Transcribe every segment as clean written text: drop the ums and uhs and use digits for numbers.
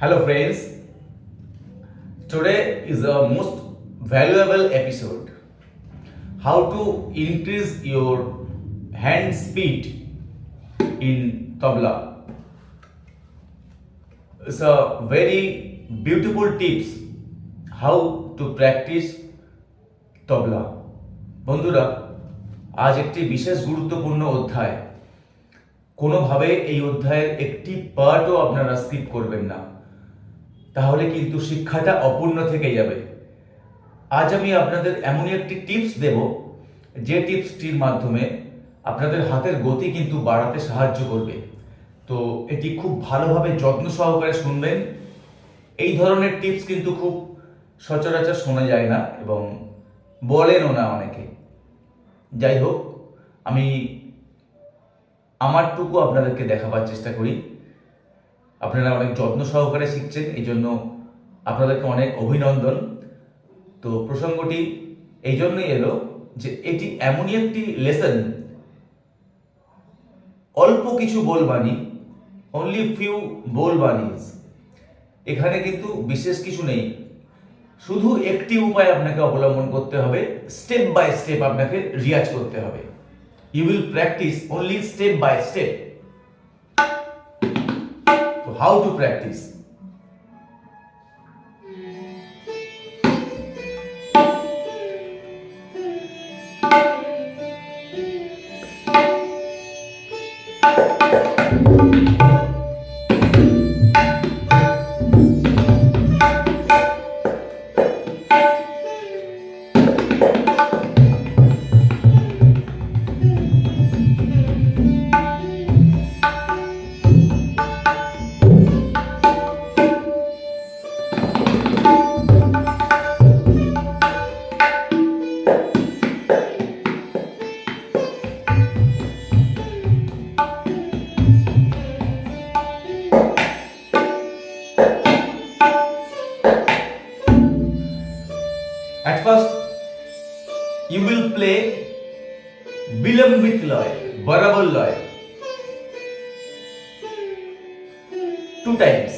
Hello friends, today is a most valuable episode. How to increase your hand speed in Tabla. It's a very beautiful tips how to practice Tabla. বন্ধুরা, আজ একটি বিশেষ গুরুত্বপূর্ণ অধ্যায়। কোনোভাবে এই অধ্যায়ের একটি পার্টও আপনারা স্কিপ করবেন না, তাহলে কিন্তু শিক্ষাটা অপূর্ণ থেকে যাবে। আজ আমি আপনাদের এমনই একটি টিপস দেব, যে টিপসটির মাধ্যমে আপনাদের হাতের গতি কিন্তু বাড়াতে সাহায্য করবে। তো এটি খুব ভালোভাবে যত্ন সহকারে শুনবেন। এই ধরনের টিপস কিন্তু খুব সচরাচর শোনা যায় না এবং বলেনও না অনেকে। যাই হোক, আমি আমারটুকু আপনাদেরকে দেখাবার চেষ্টা করি। আপনারা অনেক যত্ন সহকারে শিখছেন, এই জন্য আপনাদেরকে অনেক অভিনন্দন। তো প্রসঙ্গটি এই জন্যই এলো যে এটি এমনই একটি লেসন, অল্প কিছু বলবানি, অনলি ফিউ বলবানিজ। এখানে কিন্তু বিশেষ কিছু নেই, শুধু একটি উপায় আপনাকে অবলম্বন করতে হবে। স্টেপ বাই স্টেপ আপনাকে রিয়াজ করতে হবে। You will practice only step by step. How to practice? At first, you will play Bilambit Loy, Barabal Loy, 2 times.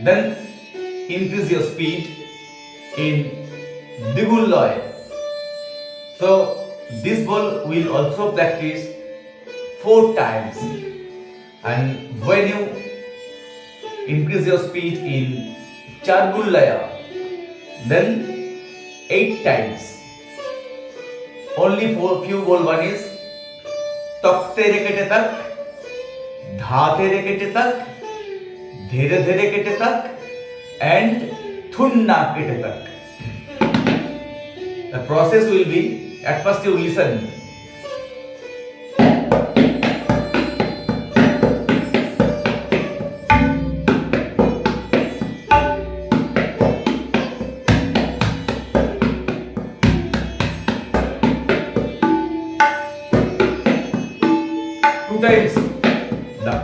Then increase your speed in Digun Loy. So this ball will also practice 4 times. And when you increase your speed in Chargul Laya, then 8 times. Only for few ball one is तख्ते रेकेटे तक, धाते रेकेटे तक, धीरे धीरे केटे तक, and थुन्ना केटे तक. The process will be, at first you listen. Times the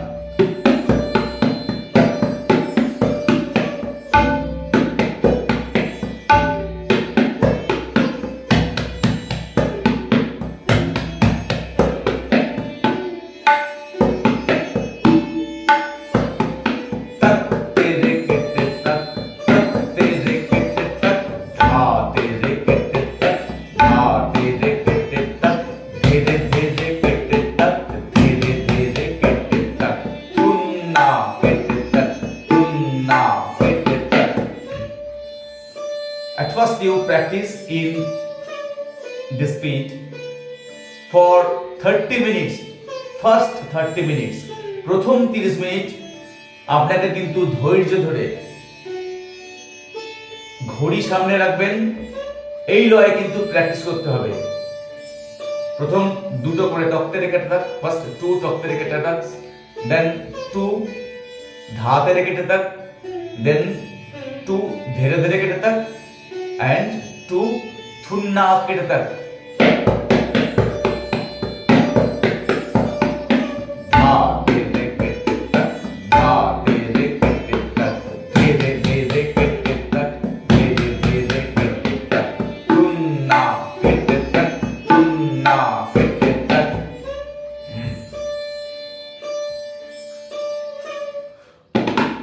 At first you practice in this speed for 30 minutes. First 30 minutes. প্রথম 30 মিনিট আপনাকে কিন্তু ধৈর্য ধরে ঘড়ি সামনে রাখবেন। এই লয়ে কিন্তু প্র্যাকটিস করতে হবে। প্রথম দুটো করে তক্তে রেখে থাক, ফার্স্ট 2 তক্তে রেখে থাক, দেন 2 ধাতে রেখে থাক, দেন 2 ধীরে ধীরে কেটে থাক, and 2 थुन्ना केटे तक।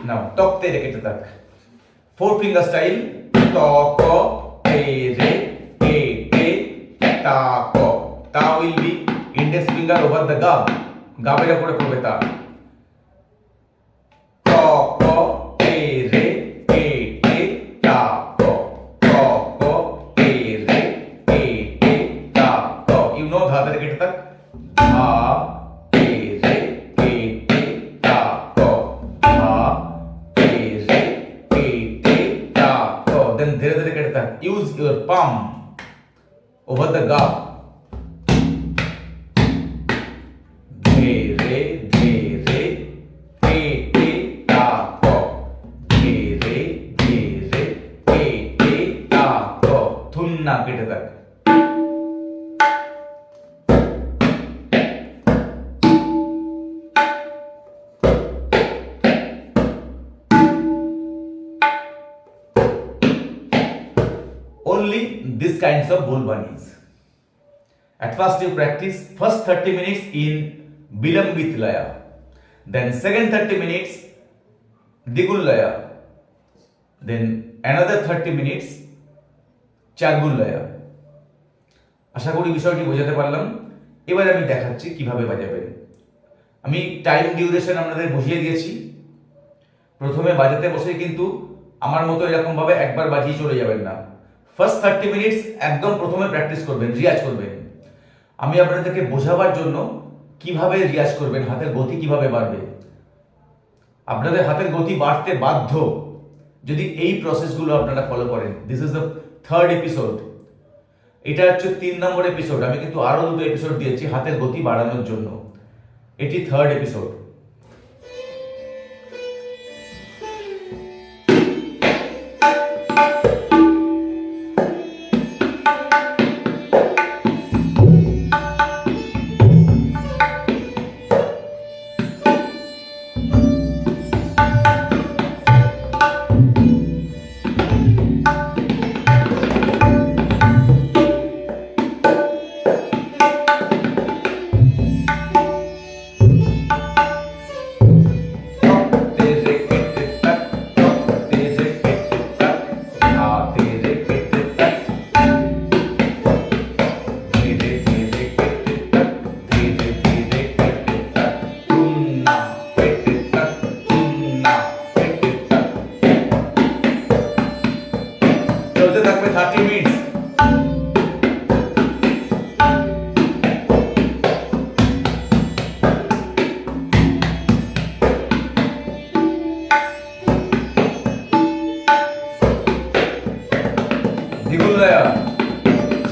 Now टक तेरे केटे तक 4 finger style to ko te re ke te ta ko ta will be index finger over the gab গাবের উপরে পড়বে তা to ko te re ke te ta ko te re ke te ta ko you know dha tere kete tak dha te re ke te ta ko dha te re ke te ta ko then dhere dhere kete tak use your palm over the gab dhere dhere ke te ta ko dhere dhere ke te ta ko thunna kete tak only these kinds of bol bunnies. At first you practice first 30 minutes in Bilambit Laya, then second 30 minutes Digul Laya, then another 30 minutes Chargul Laya. আশা করি বিষয়টি বোঝাতে পারলাম। এবার আমি দেখাচ্ছি কিভাবে বাজাবেন। আমি time duration আপনাদের বুঝিয়ে দিয়েছি। প্রথমে বাজাতে বসে কিন্তু আমার মতো এরকম ভাবে একবার বাজিয়ে চলে যাবেন না। ফার্স্ট 30 মিনিটস একদম প্রথমে প্র্যাকটিস করবেন, রিয়াজ করবেন। আমি আপনাদেরকে বোঝাবার জন্য কিভাবে রিয়াজ করবেন, হাতের গতি কিভাবে বাড়বে। আপনাদের হাতের গতি বাড়তে বাধ্য যদি এই প্রসেসগুলো আপনারা ফলো করেন। This is the third episode. এটা হচ্ছে 3 নম্বর এপিসোড। আমি কিন্তু আরো 2 এপিসোড দিয়েছি হাতের গতি বাড়ানোর জন্য। এটি থার্ড এপিসোড।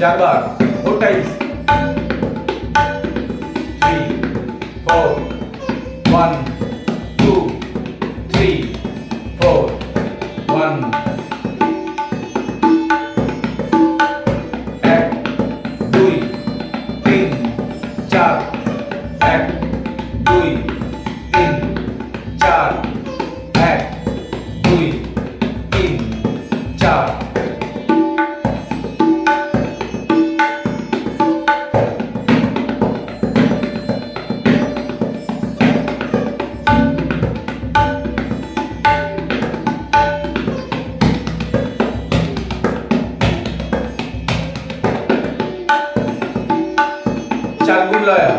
चार बार 4 टाइम्स 3 4 1 2 3 4 1 এক 2 3 4 এক 2 3 4 এক 2 3 4 चारगुल लाया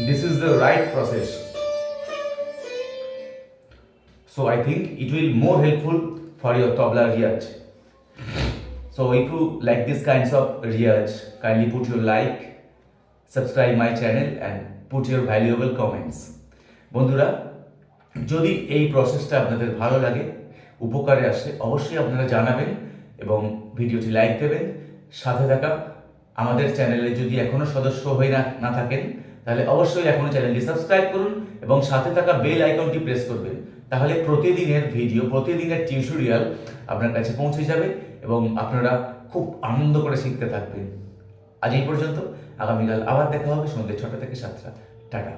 This is the right process. So I think it will more helpful for your tabla riyaj. So if you like this kinds of riyaj, kindly put your like, subscribe my channel and put your valuable comments. বন্ধুরা, যদি এই প্রসেসটা আপনাদের ভালো লাগে, উপকারে আসে, অবশ্যই আপনারা জানাবেন এবং ভিডিওটি লাইক দেবেন। সাথে থাকা আমাদের চ্যানেলে যদি এখনো সদস্য হয়ে না থাকেন, তাহলে অবশ্যই এখনো চ্যানেলটি সাবস্ক্রাইব করুন এবং সাথে থাকা বেল আইকনটি প্রেস করবেন। তাহলে প্রতিদিনের ভিডিও, প্রতিদিনের টিউটোরিয়াল আপনার কাছে পৌঁছে যাবে এবং আপনারা খুব আনন্দ করে শিখতে থাকবেন। আজ এই পর্যন্ত, আগামীকাল আবার দেখা হবে সন্ধ্যে 6টা থেকে 7টা। টাটা।